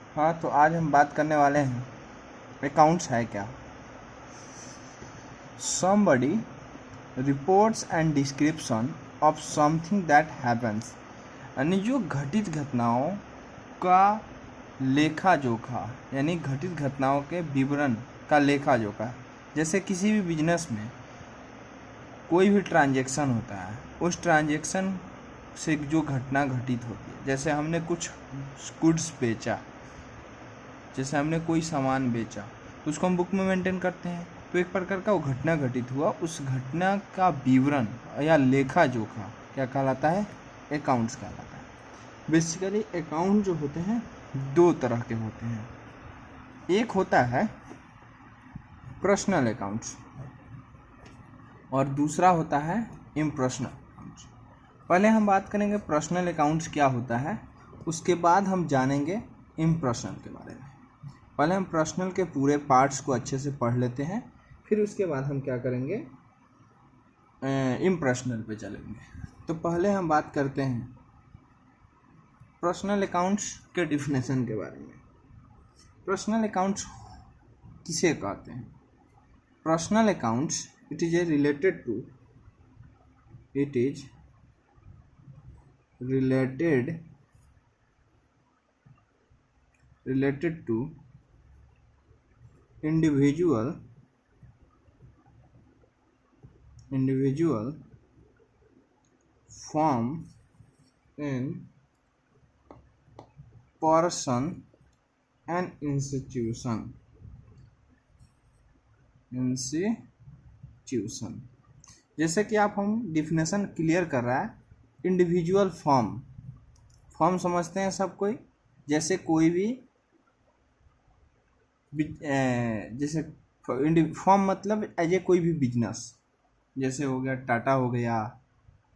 हाँ, तो आज हम बात करने वाले हैं अकाउंट्स है क्या। Somebody reports and description of something that happens, यानी जो घटित घटनाओं का लेखा जोखा, यानी घटित घटनाओं के विवरण का लेखा जोखा। जैसे किसी भी बिजनेस में कोई भी ट्रांजैक्शन होता है, उस ट्रांजैक्शन से जो घटना घटित होती है, जैसे हमने कुछ गुड्स बेचा, जैसे हमने कोई सामान बेचा, तो उसको हम बुक में मेंटेन करते हैं। तो एक प्रकार का वो घटना घटित हुआ, उस घटना का विवरण या लेखा जोखा क्या कहलाता है? अकाउंट्स कहलाता है। बेसिकली अकाउंट जो होते हैं दो तरह के होते हैं। एक होता है पर्सनल अकाउंट्स और दूसरा होता है इम्पर्सनल अकाउंट्स। पहले हम बात करेंगे पर्सनल अकाउंट्स क्या होता है, उसके बाद हम जानेंगे इम्पर्सनल के बारे में। पहले हम पर्सनल के पूरे पार्ट्स को अच्छे से पढ़ लेते हैं, फिर उसके बाद हम क्या करेंगे, इम्पर्सनल पे चलेंगे। तो पहले हम बात करते हैं पर्सनल अकाउंट्स के डिफिनेशन के बारे में। पर्सनल अकाउंट्स किसे कहते हैं? Personal accounts it is related to individual firm and person and institution। जैसे कि आप हम डिफिनेशन क्लियर कर रहा है। इंडिविजुअल फॉर्म समझते हैं सब कोई, जैसे कोई भी जैसे फॉर्म मतलब एज ए कोई भी बिजनेस, जैसे हो गया टाटा हो गया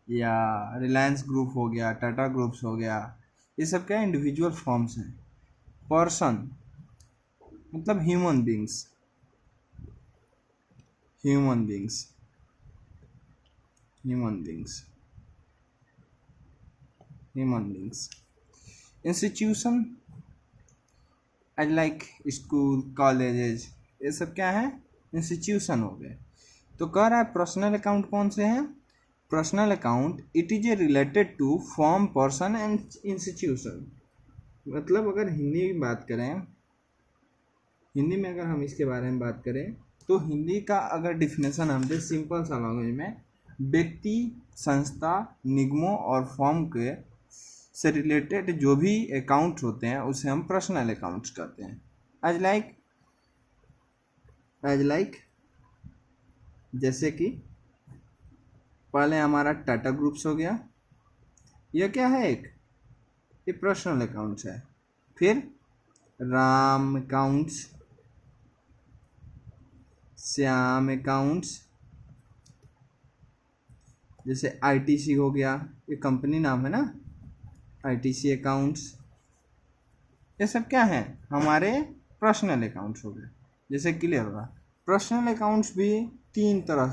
या रिलायंस ग्रुप हो गया, टाटा ग्रुप्स हो गया, ये सब क्या इंडिविजुअल फॉर्म्स हैं। पर्सन मतलब human beings. Institution as like school, colleges, ये सब क्या है? इंस्टीट्यूशन हो गए। तो कह रहा है पर्सनल अकाउंट कौन से हैं? Personal account it is a related to form, person and institution. मतलब अगर हिंदी में बात करें, हिंदी में अगर हम इसके बारे में बात करें तो हिंदी का अगर डिफिनेशन हम दें सिंपल सा लैंग्वेज में, व्यक्ति, संस्था, निगमों और फॉर्म के से रिलेटेड जो भी अकाउंट होते हैं उसे हम पर्सनल अकाउंट्स कहते हैं। एज लाइक जैसे कि पहले हमारा टाटा ग्रुप्स हो गया, यह क्या है? ये पर्सनल अकाउंट्स है। फिर राम अकाउंट्स, श्याम अकाउंट्स, जैसे आईटीसी हो गया, ये कंपनी नाम है ना, आईटीसी अकाउंट्स, ये सब क्या है? हमारे पर्सनल अकाउंट्स हो गए। जैसे क्लियर होगा। पर्सनल अकाउंट्स भी तीन तरह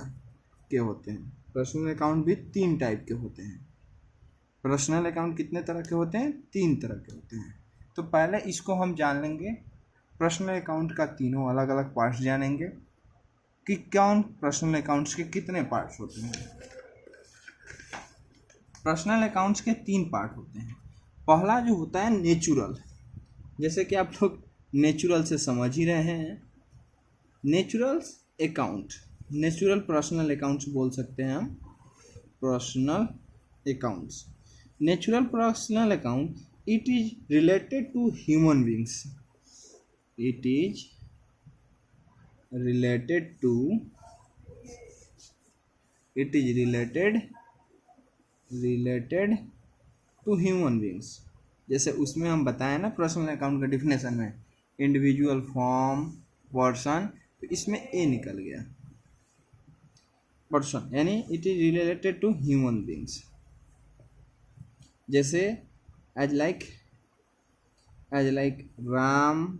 के होते हैं। पर्सनल अकाउंट भी तीन टाइप के होते हैं। पर्सनल अकाउंट कितने तरह के होते हैं? तीन तरह के होते हैं। तो पहले इसको हम जान लेंगे, पर्सनल अकाउंट का तीनों अलग अलग पार्ट्स जानेंगे कि कौन पर्सनल अकाउंट्स के कितने पार्ट्स होते हैं। पर्सनल अकाउंट्स के तीन पार्ट होते हैं। पहला जो होता है नेचुरल, जैसे कि आप लोग नेचुरल से समझ ही रहे हैं, natural account, natural personal accounts बोल सकते हैं हम। Personal accounts, natural personal account it is related to human beings, it is related to human beings. जैसे उसमें हम बताएं ना पर्सनल अकाउंट का डिफिनेशन में, इंडिविजुअल, फॉर्म, पर्सन, तो इसमें ए निकल गया, पर्सन, यानी it is related to human beings. जैसे एज लाइक राम,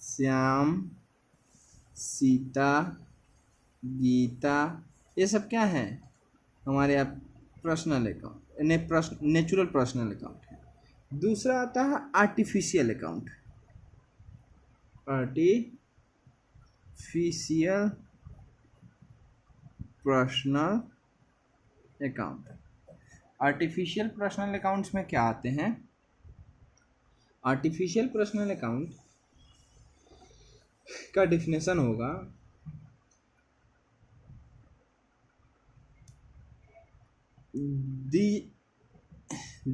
श्याम, सीता, गीता, ये सब क्या है? हमारे आप personal account, natural personal account है। दूसरा आता है artificial account. Artificial personal account. Artificial personal accounts में क्या आते हैं? आर्टिफिशियल पर्सनल अकाउंट का डिफिनेशन होगा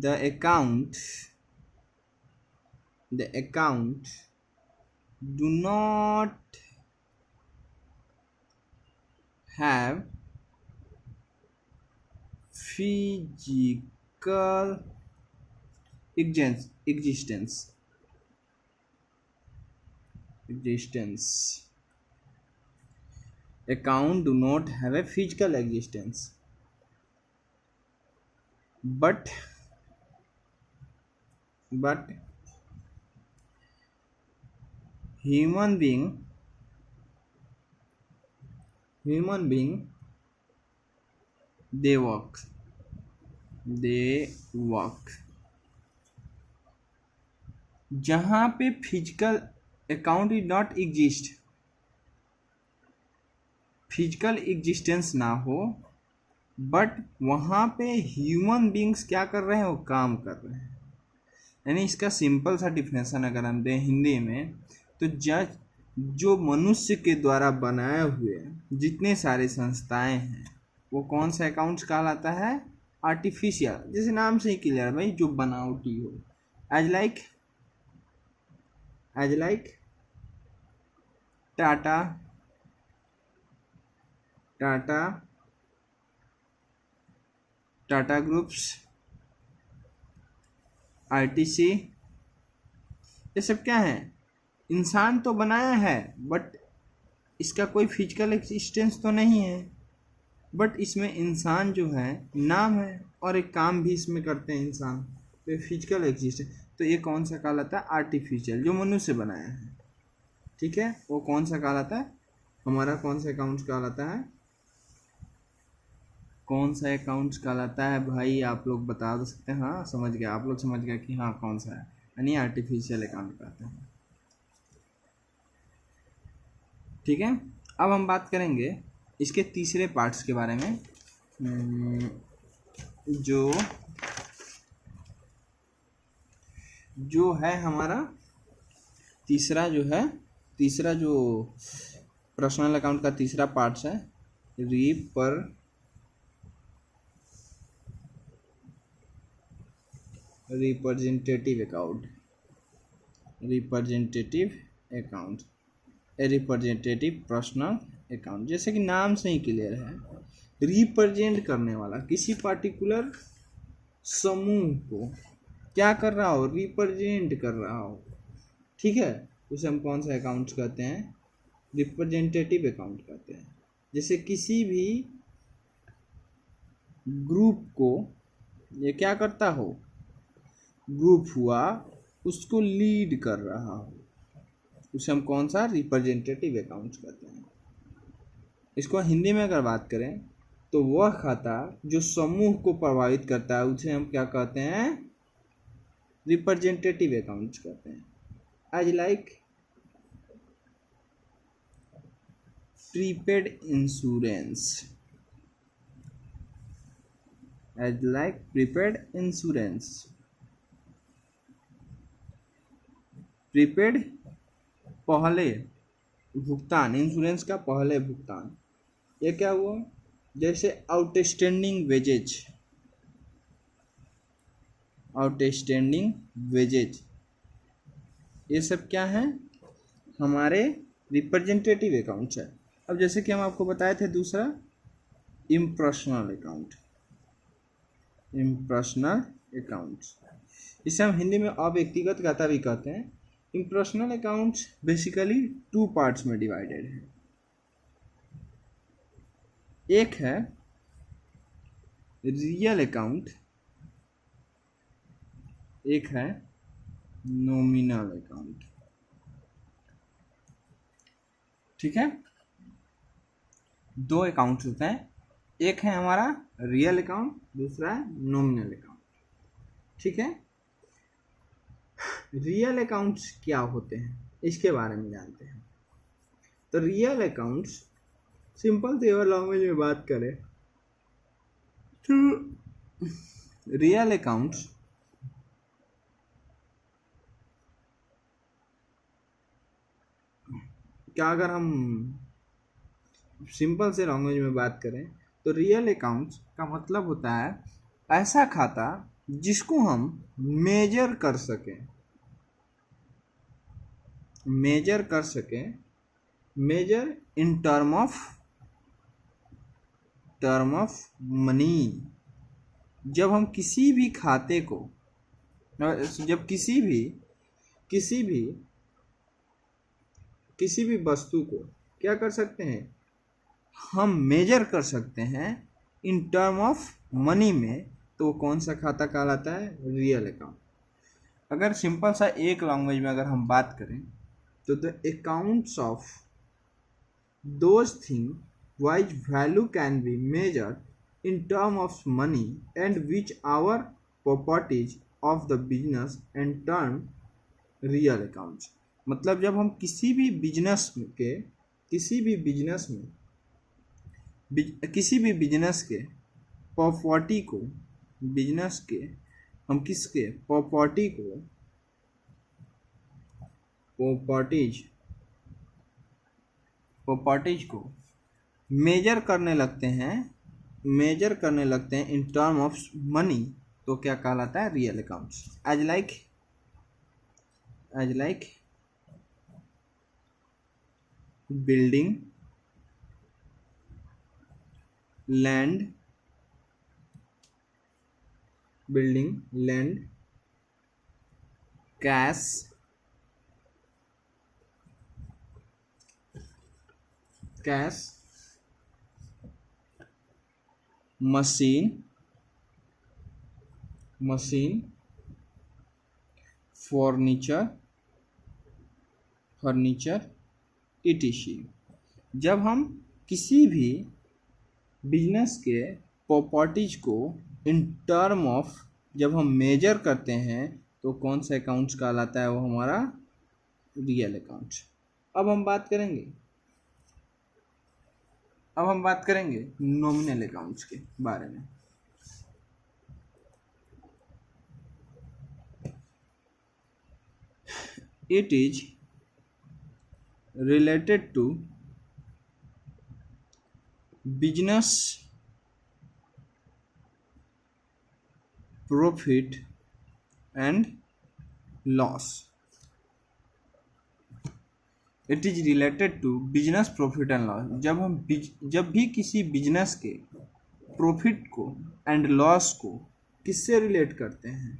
the account do not have physical existence account do not have a physical existence, but human being they work जहाँ पे physical account is not exist, physical existence ना हो, बट वहाँ पे human beings क्या कर रहे हैं? वो काम कर रहे हैं। यानी इसका सिंपल सा डिफिनेशन अगर हम दें हिंदी में, तो जो मनुष्य के द्वारा बनाए हुए जितने सारे संस्थाएं हैं वो कौन सा अकाउंट्स कहलाता है? आर्टिफिशियल। जैसे नाम से ही क्लियर है भाई, जो बनावटी हो। As like Tata groups, ITC, ये सब क्या है? इंसान तो बनाया है बट इसका कोई फिजिकल एक्सिस्टेंस तो नहीं है, बट इसमें इंसान जो है नाम है और एक काम भी इसमें करते हैं इंसान, तो फिजिकल एक्सिस्टेंस। तो ये कौन सा कहलाता है? आर्टिफिशियल, जो मनुष्य बनाया है। ठीक है, वो कौन सा कहलाता है? हमारा कौन सा अकाउंट्स कहलाता है? कौन सा अकाउंट्स कहलाता है भाई? आप लोग बता दो सकते हैं? हाँ समझ गया, आप लोग समझ गया कि हाँ कौन सा है, यानी आर्टिफिशियल अकाउंट कहते हैं। ठीक है, अब हम बात करेंगे इसके तीसरे पार्ट्स के बारे में, जो है हमारा तीसरा जो पर्सनल अकाउंट का तीसरा पार्ट्स है representative account. Representative personal account, जैसे कि नाम से ही क्लियर है, रिप्रेजेंट करने वाला, किसी पार्टिकुलर समूह को क्या कर रहा हो? रिप्रेजेंट कर रहा हो। ठीक है, उसे हम कौन सा अकाउंट्स कहते हैं? रिप्रेजेंटेटिव अकाउंट कहते हैं। जैसे किसी भी ग्रुप को ये क्या करता हो? ग्रुप हुआ, उसको लीड कर रहा हो, उसे हम कौन सा? रिप्रेजेंटेटिव अकाउंट्स कहते हैं। इसको हिंदी में अगर बात करें तो वह खाता जो समूह को प्रभावित करता है उसे हम क्या कहते हैं? रिप्रेजेंटेटिव अकाउंट्स कहते हैं। As like prepaid insurance, prepaid पहले भुगतान, इंश्योरेंस का पहले भुगतान, ये क्या हुआ? जैसे आउटस्टैंडिंग वेजेज, ये सब क्या है? हमारे रिप्रेजेंटेटिव अकाउंट्स है। अब जैसे कि हम आपको बताए थे दूसरा इम्पर्सनल अकाउंट्स, इसे हम हिंदी में अव्यक्तिगत खाता भी कहते हैं। इम्पर्सनल अकाउंट्स बेसिकली 2 पार्ट्स में डिवाइडेड है। एक है रियल अकाउंट, एक है नॉमिनल अकाउंट। ठीक है, 2 अकाउंट्स होते हैं, एक है हमारा रियल अकाउंट, दूसरा है नॉमिनल अकाउंट। ठीक है, रियल अकाउंट्स क्या होते हैं इसके बारे में जानते हैं। तो रियल अकाउंट्स सिंपल तेवर लैंग्वेज में बात करें तो रियल अकाउंट्स क्या, अगर हम सिंपल से लैंग्वेज में बात करें तो रियल अकाउंट्स का मतलब होता है ऐसा खाता जिसको हम मेजर कर सकें, measure in term of money. जब हम किसी भी खाते को, जब किसी भी वस्तु को क्या कर सकते हैं, हम मेजर कर सकते हैं इन टर्म ऑफ मनी में, तो वो कौन सा खाता कहलाता है, रियल अकाउंट। अगर सिंपल सा एक लैंग्वेज में अगर हम बात करें तो the accounts of those thing whose value can be measured in term of money and which are properties of the business and term real accounts. मतलब जब हम किसी भी बिजनेस के प्रॉपर्टी को, बिजनेस के हम किसके प्रॉपर्टीज को मेजर करने लगते हैं इन टर्म ऑफ मनी, तो क्या कहलाता है, real accounts. As like building, land, cash, machine, furniture etc। जब हम किसी भी बिजनेस के प्रॉपर्टीज को इन टर्म ऑफ जब हम मेजर करते हैं तो कौन सा अकाउंट्स कहलाता है, वो हमारा रियल अकाउंट। अब हम बात करेंगे नॉमिनल अकाउंट्स के बारे में। It is related to business profit and loss। It is related to business profit and loss. जब भी किसी बिजनेस के प्रॉफिट को एंड लॉस को किससे रिलेट करते हैं,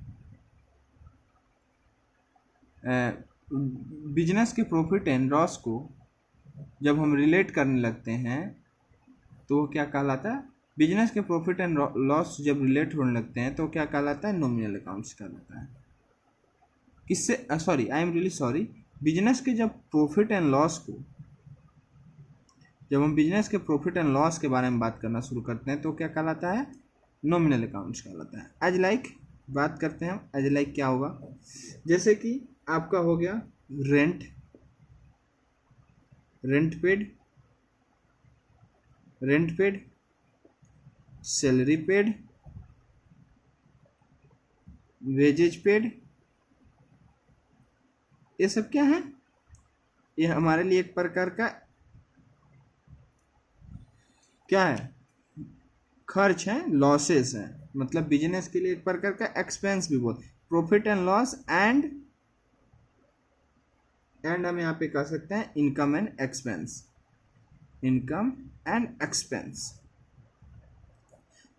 बिजनेस के प्रॉफिट एंड लॉस को जब हम रिलेट करने लगते हैं तो वो क्या कहलाता है, बिजनेस के प्रॉफिट एंड लॉस जब रिलेट होने लगते हैं तो क्या कहलाता है, नॉमिनल अकाउंट्स कहलाता है। किससे, sorry, I am really sorry, business के जब प्रॉफिट एंड लॉस को, जब हम बिजनेस के प्रॉफिट एंड लॉस के बारे में बात करना शुरू करते हैं तो क्या कहलाता है, नॉमिनल अकाउंट्स कहलाता है। एज लाइक बात करते हैं, एज लाइक क्या होगा, जैसे कि आपका हो गया rent paid, salary paid, wages paid. ये सब क्या है, ये हमारे लिए एक प्रकार का क्या है, खर्च है, लॉसेस है। मतलब बिजनेस के लिए एक प्रकार का एक्सपेंस भी बोलते, प्रॉफिट एंड लॉस एंड हम यहाँ पे कह सकते हैं इनकम एंड एक्सपेंस।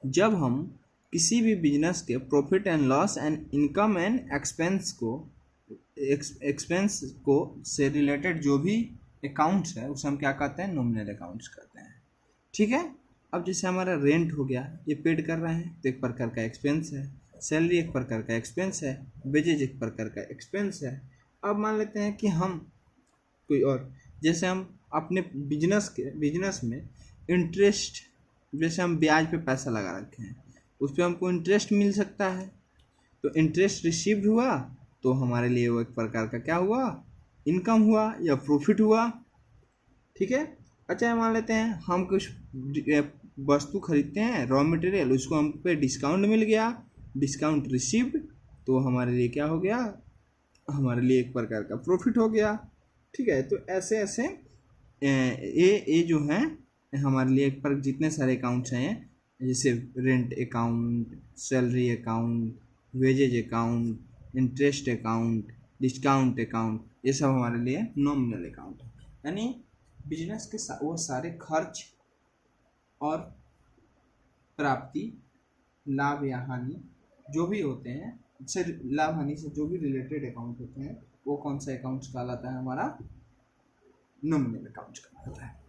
जब हम किसी भी बिजनेस के profit and loss and income and expense को से रिलेटेड जो भी अकाउंट्स है उसे हम क्या कहते हैं, नॉमिनल अकाउंट्स कहते हैं। ठीक है। अब जैसे हमारा रेंट हो गया, ये पेड कर रहे हैं तो एक प्रकार का एक्सपेंस है, सैलरी एक प्रकार का एक्सपेंस है, वेजेज एक प्रकार का एक्सपेंस है। अब मान लेते हैं कि हम कोई और, जैसे हम अपने बिजनेस में इंटरेस्ट, जैसे हम ब्याज पे पैसा लगा रखे हैं, उस पर हमको इंटरेस्ट मिल सकता है, तो इंटरेस्ट रिसीव्ड हुआ तो हमारे लिए वो एक प्रकार का क्या हुआ, इनकम हुआ या प्रॉफिट हुआ। ठीक है। अच्छा मान लेते हैं हम कुछ वस्तु खरीदते हैं, रॉ मटेरियल, उसको हम पे डिस्काउंट मिल गया, डिस्काउंट रिसीव्ड, तो हमारे लिए क्या हो गया, हमारे लिए एक प्रकार का प्रॉफिट हो गया। ठीक है। तो ऐसे ऐसे ये जो है हमारे लिए एक पर जितने सारे अकाउंट्स हैं, जैसे rent account, salary account, wages account, interest account, discount account, ये सब हमारे लिए नॉमिनल अकाउंट है। यानी बिजनेस के वो सारे खर्च और प्राप्ति, लाभ या हानि जो भी होते हैं, से लाभ हानि से जो भी रिलेटेड अकाउंट होते हैं, वो कौन सा अकाउंट्स कहलाता है, हमारा नॉमिनल अकाउंट्स कहलाता है।